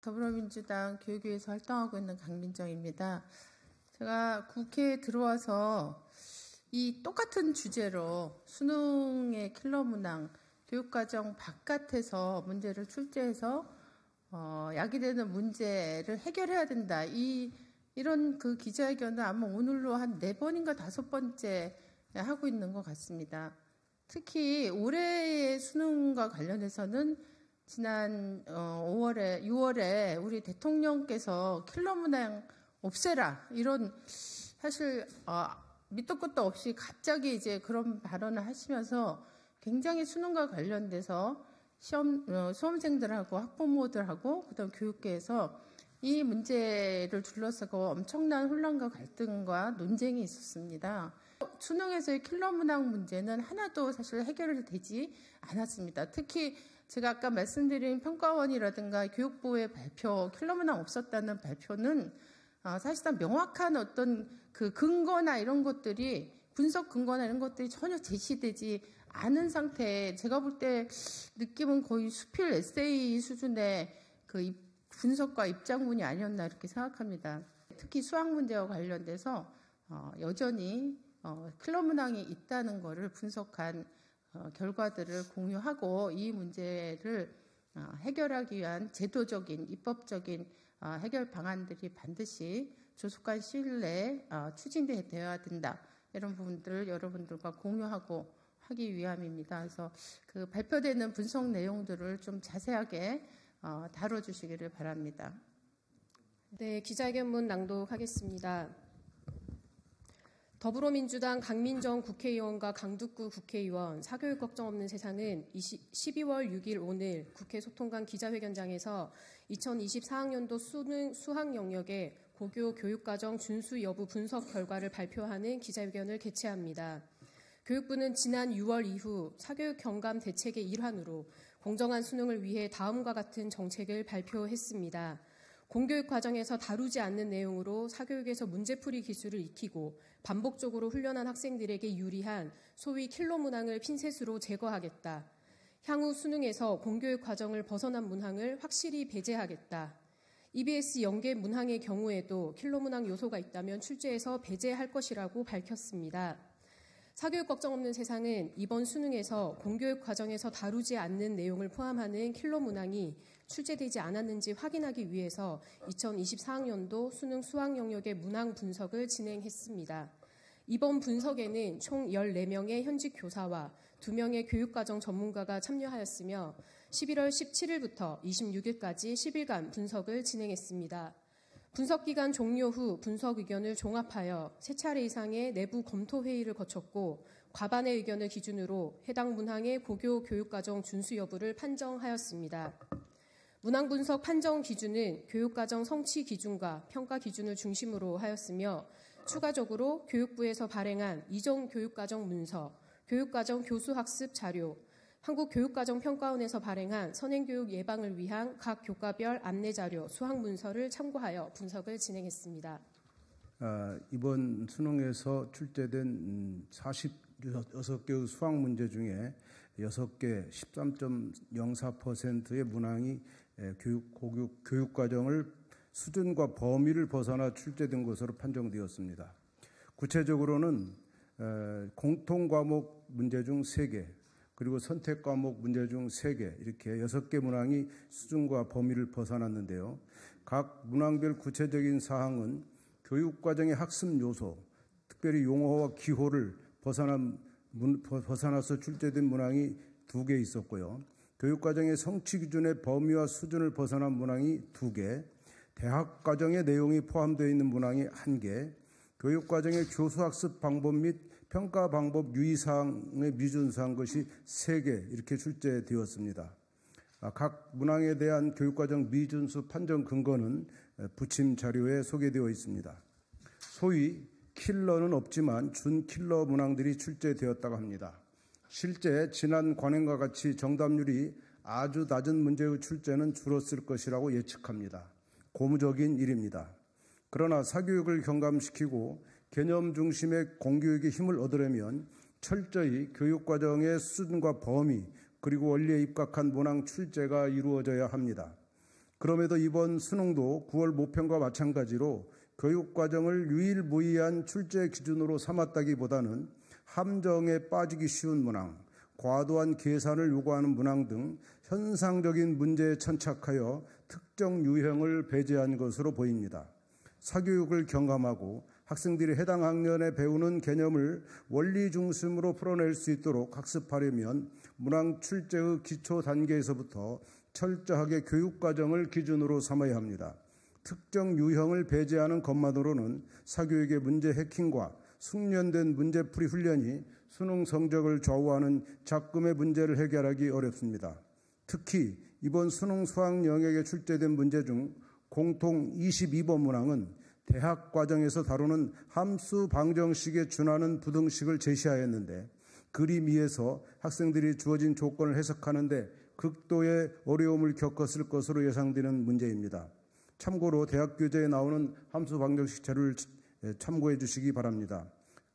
더불어민주당 교육위에서 활동하고 있는 강민정입니다. 제가 국회에 들어와서 이 똑같은 주제로 수능의 킬러 문항, 교육과정 바깥에서 문제를 출제해서 야기되는 문제를 해결해야 된다. 이런 그 기자회견을 아마 오늘로 한 4번인가 5번째 하고 있는 것 같습니다. 특히 올해의 수능과 관련해서는 지난 6월에 우리 대통령께서 킬러 문항 없애라 이런 사실 밑도 끝도 없이 갑자기 이제 그런 발언을 하시면서 굉장히 수능과 관련돼서 수험생들하고 학부모들하고 그다음 교육계에서 이 문제를 둘러싸고 엄청난 혼란과 갈등과 논쟁이 있었습니다. 수능에서의 킬러 문항 문제는 하나도 사실 해결되지 않았습니다. 특히 제가 아까 말씀드린 평가원이라든가 교육부의 발표, 킬러 문항 없었다는 발표는 사실상 명확한 어떤 그 근거나 이런 것들이 분석 근거나 이런 것들이 전혀 제시되지 않은 상태에 제가 볼 때 느낌은 거의 수필 에세이 수준의 그 분석과 입장문이 아니었나 이렇게 생각합니다. 특히 수학 문제와 관련돼서 여전히 킬러 문항이 있다는 것을 분석한 결과들을 공유하고 이 문제를 해결하기 위한 제도적인 입법적인 해결 방안들이 반드시 조속한 시일 내에 추진되어야 된다. 이런 부분들을 여러분들과 공유하고 하기 위함입니다. 그래서 그 발표되는 분석 내용들을 좀 자세하게 다뤄주시기를 바랍니다. 네, 기자회견문 낭독하겠습니다. 더불어민주당 강민정 국회의원과 강두구 국회의원, 사교육 걱정 없는 세상은 12월 6일 오늘 국회 소통관 기자회견장에서 2024학년도 수능 수학 영역의 고교 교육과정 준수 여부 분석 결과를 발표하는 기자회견을 개최합니다. 교육부는 지난 6월 이후 사교육 경감 대책의 일환으로 공정한 수능을 위해 다음과 같은 정책을 발표했습니다. 공교육 과정에서 다루지 않는 내용으로 사교육에서 문제풀이 기술을 익히고 반복적으로 훈련한 학생들에게 유리한 소위 킬러 문항을 핀셋으로 제거하겠다. 향후 수능에서 공교육 과정을 벗어난 문항을 확실히 배제하겠다. EBS 연계 문항의 경우에도 킬러 문항 요소가 있다면 출제해서 배제할 것이라고 밝혔습니다. 사교육 걱정 없는 세상은 이번 수능에서 공교육 과정에서 다루지 않는 내용을 포함하는 킬러 문항이 출제되지 않았는지 확인하기 위해서 2024학년도 수능 수학 영역의 문항 분석을 진행했습니다. 이번 분석에는 총 14명의 현직 교사와 2명의 교육과정 전문가가 참여하였으며 11월 17일부터 26일까지 10일간 분석을 진행했습니다. 분석기간 종료 후 분석 의견을 종합하여 3차례 이상의 내부 검토 회의를 거쳤고 과반의 의견을 기준으로 해당 문항의 고교 교육과정 준수 여부를 판정하였습니다. 문항 분석 판정 기준은 교육과정 성취 기준과 평가 기준을 중심으로 하였으며 추가적으로 교육부에서 발행한 이전 교육과정 문서, 교육과정 교수학습 자료, 한국교육과정평가원에서 발행한 선행교육 예방을 위한 각 교과별 안내자료, 수학문서를 참고하여 분석을 진행했습니다. 이번 수능에서 출제된 46개의 수학 문제 중에 6개 13.04%의 문항이 교육과정을 수준과 범위를 벗어나 출제된 것으로 판정되었습니다. 구체적으로는 공통과목 문제 중 3개, 그리고 선택과목 문제 중 3개, 이렇게 6개 문항이 수준과 범위를 벗어났는데요. 각 문항별 구체적인 사항은 교육과정의 학습 요소, 특별히 용어와 기호를 벗어나서 출제된 문항이 2개 있었고요. 교육과정의 성취 기준의 범위와 수준을 벗어난 문항이 2개, 대학과정의 내용이 포함되어 있는 문항이 1개, 교육과정의 교수학습 방법 및 평가 방법 유의사항에 미준수한 것이 3개 이렇게 출제되었습니다. 각 문항에 대한 교육과정 미준수 판정 근거는 부침 자료에 소개되어 있습니다. 소위 킬러는 없지만 준킬러 문항들이 출제되었다고 합니다. 실제 지난 관행과 같이 정답률이 아주 낮은 문제의 출제는 줄었을 것이라고 예측합니다. 고무적인 일입니다. 그러나 사교육을 경감시키고 개념 중심의 공교육의 힘을 얻으려면 철저히 교육과정의 수준과 범위 그리고 원리에 입각한 문항 출제가 이루어져야 합니다. 그럼에도 이번 수능도 9월 모평과 마찬가지로 교육과정을 유일무이한 출제 기준으로 삼았다기보다는 함정에 빠지기 쉬운 문항, 과도한 계산을 요구하는 문항 등 현상적인 문제에 천착하여 특정 유형을 배제한 것으로 보입니다. 사교육을 경감하고 학생들이 해당 학년에 배우는 개념을 원리 중심으로 풀어낼 수 있도록 학습하려면 문항 출제의 기초 단계에서부터 철저하게 교육과정을 기준으로 삼아야 합니다. 특정 유형을 배제하는 것만으로는 사교육의 문제 해킹과 숙련된 문제풀이 훈련이 수능 성적을 좌우하는 작금의 문제를 해결하기 어렵습니다. 특히 이번 수능 수학 영역에 출제된 문제 중 공통 22번 문항은 대학 과정에서 다루는 함수 방정식에 준하는 부등식을 제시하였는데 그림 위에서 학생들이 주어진 조건을 해석하는데 극도의 어려움을 겪었을 것으로 예상되는 문제입니다. 참고로 대학 교재에 나오는 함수 방정식 자료를 참고해 주시기 바랍니다.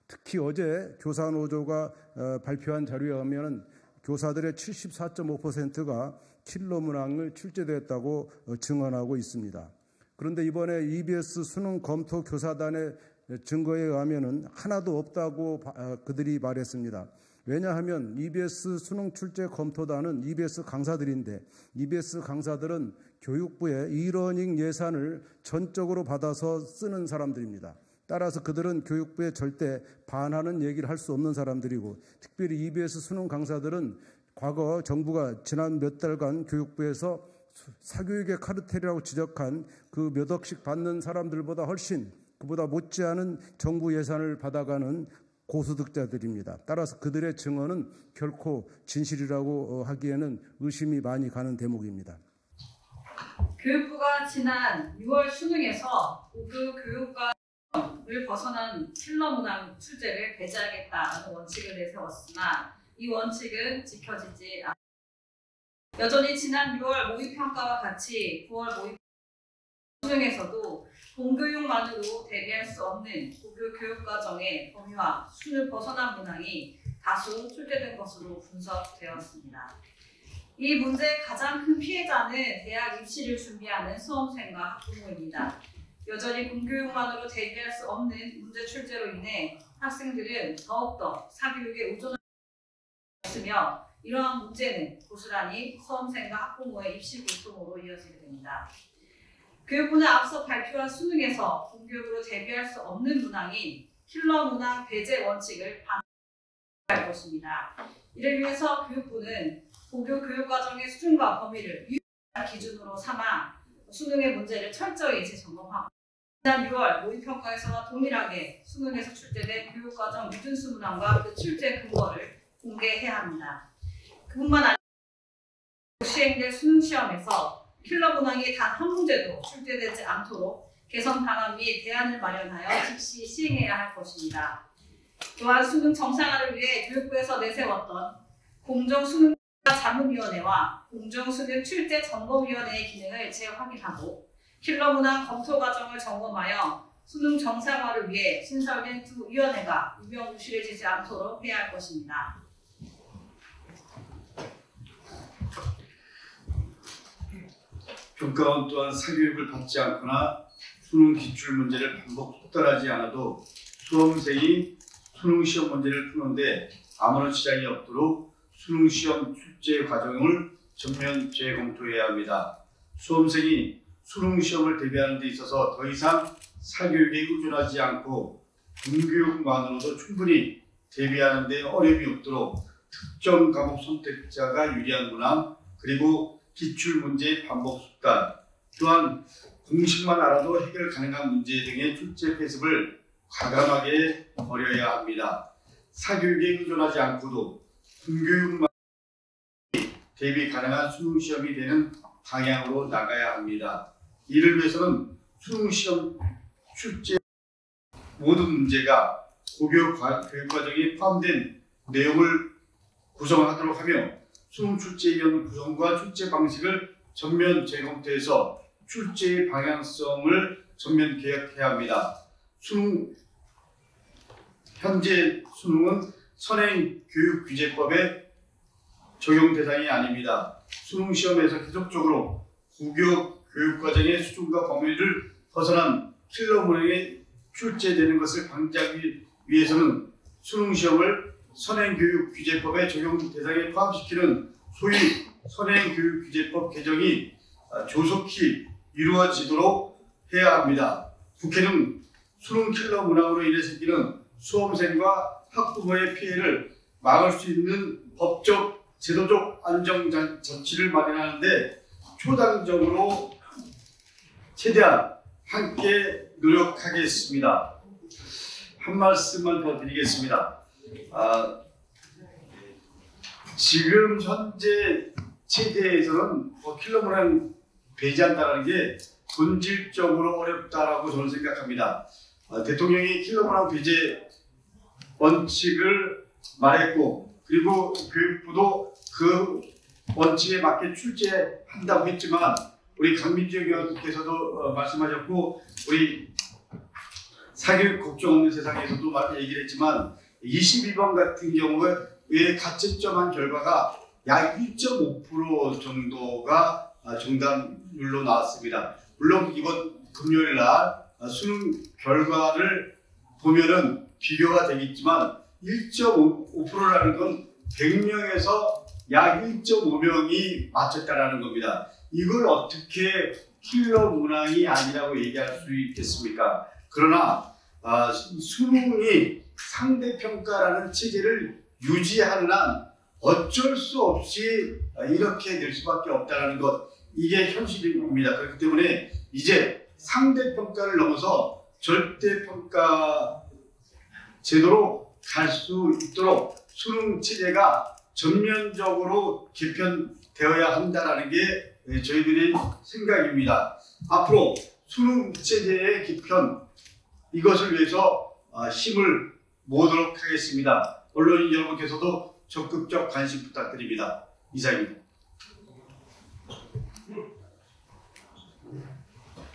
특히 어제 교사노조가 발표한 자료에 의하면 교사들의 74.5%가 킬러 문항을 출제되었다고 증언하고 있습니다. 그런데 이번에 EBS 수능 검토 교사단의 증거에 의하면 하나도 없다고 그들이 말했습니다. 왜냐하면 EBS 수능 출제 검토단은 EBS 강사들인데 EBS 강사들은 교육부의 이러닝 예산을 전적으로 받아서 쓰는 사람들입니다. 따라서 그들은 교육부에 절대 반하는 얘기를 할 수 없는 사람들이고 특별히 EBS 수능 강사들은 과거 정부가 지난 몇 달간 교육부에서 사교육의 카르텔이라고 지적한 그 몇 억씩 받는 사람들보다 훨씬 그보다 못지않은 정부 예산을 받아가는 고소득자들입니다. 따라서 그들의 증언은 결코 진실이라고 하기에는 의심이 많이 가는 대목입니다. 교육부가 지난 6월 수능에서 고교 교육과정을 벗어난 킬러 문항 출제를 배제하겠다는 원칙을 내세웠으나 이 원칙은 지켜지지 않습니다. 여전히 지난 6월 모의평가와 같이 9월 모의 수능에서도 공교육만으로 대비할 수 없는 고교 교육과정의 범위와 수준을 벗어난 문항이 다수 출제된 것으로 분석되었습니다. 이 문제의 가장 큰 피해자는 대학 입시를 준비하는 수험생과 학부모입니다. 여전히 공교육만으로 대비할 수 없는 문제 출제로 인해 학생들은 더욱더 사교육에 의존하고 있으며 이러한 문제는 고스란히 수험생과 학부모의 입시 고통으로 이어지게 됩니다. 교육부는 앞서 발표한 수능에서 공교육으로 대비할 수 없는 문항인 킬러 문항 배제 원칙을 반영할 것입니다. 이를 위해서 교육부는 고교 교육과정의 수준과 범위를 유일한 기준으로 삼아 수능의 문제를 철저히 재점검하고 지난 6월 모의평가에서와 동일하게 수능에서 출제된 교육과정 유준수 문항과 그 출제 근거를 공개해야 합니다. 그뿐만 아니라 시행될 수능시험에서 킬러 문항이 단 한 문제도 출제되지 않도록 개선 방안 및 대안을 마련하여 즉시 시행해야 할 것입니다. 또한 수능 정상화를 위해 교육부에서 내세웠던 공정수능자문위원회와 공정수능 출제 점검위원회의 기능을 재확인하고 킬러 문항 검토 과정을 점검하여 수능 정상화를 위해 신설된 두 위원회가 유명무실해지지 않도록 해야 할 것입니다. 평가원 또한 사교육을 받지 않거나 수능 기출문제를 반복 속달하지 않아도 수험생이 수능시험 문제를 푸는데 아무런 지장이 없도록 수능시험 출제 과정을 전면 재검토해야 합니다. 수험생이 수능시험을 대비하는 데 있어서 더 이상 사교육에 의존하지 않고 공교육만으로도 충분히 대비하는 데 어려움이 없도록 특정 과목 선택자가 유리한 문항 그리고 기출문제의 반복 속달 또한 공식만 알아도 해결 가능한 문제 등의 출제 폐습을 과감하게 버려야 합니다. 사교육에 의존하지 않고도 공교육만 대비 가능한 수능시험이 되는 방향으로 나가야 합니다. 이를 위해서는 수능시험 출제 모든 문제가 고교 교육과정에 포함된 내용을 구성하도록 하며 수능 출제위원 구성과 출제 방식을 전면 재검토해서 출제의 방향성을 전면 개혁해야 합니다. 현재 수능은 선행 교육규제법의 적용 대상이 아닙니다. 수능 시험에서 계속적으로 고교 교육과정의 수준과 범위를 벗어난 킬러 문항이 출제되는 것을 방지하기 위해서는 수능시험을 선행교육규제법의 적용 대상에 포함시키는 소위 선행교육규제법 개정이 조속히 이루어지도록 해야 합니다. 국회는 수능 킬러 문항으로 인해 생기는 수험생과 학부모의 피해를 막을 수 있는 법적, 제도적 안정장치를 마련하는데 초당적으로 최대한 함께 노력하겠습니다. 한 말씀만 더 드리겠습니다. 지금 현재 체제에서는 킬러 문항 배제한다는 게 본질적으로 어렵다라고 저는 생각합니다. 대통령이 킬러 문항 배제 원칙을 말했고, 그리고 교육부도 그 원칙에 맞게 출제한다고 했지만, 우리 강민정 의원께서도 말씀하셨고, 우리 사교육 걱정 없는 세상에서도 얘기를 했지만 22번 같은 경우에 가채점한 결과가 약 1.5% 정도가 정답률로 나왔습니다. 물론 이번 금요일 날 수능 결과를 보면은 비교가 되겠지만 1.5%라는 건 100명에서 약 1.5명이 맞췄다라는 겁니다. 이걸 어떻게 킬러 문항이 아니라고 얘기할 수 있겠습니까? 그러나 수능이 상대평가라는 체제를 유지하는 한 어쩔 수 없이 이렇게 될 수밖에 없다는 것, 이게 현실입니다. 그렇기 때문에 이제 상대평가를 넘어서 절대평가 제도로 갈 수 있도록 수능 체제가 전면적으로 개편되어야 한다는 게 저희들의 생각입니다. 앞으로 수능 체제의 개편, 이것을 위해서 힘을 모으도록 하겠습니다. 언론인 여러분께서도 적극적 관심 부탁드립니다. 이상입니다.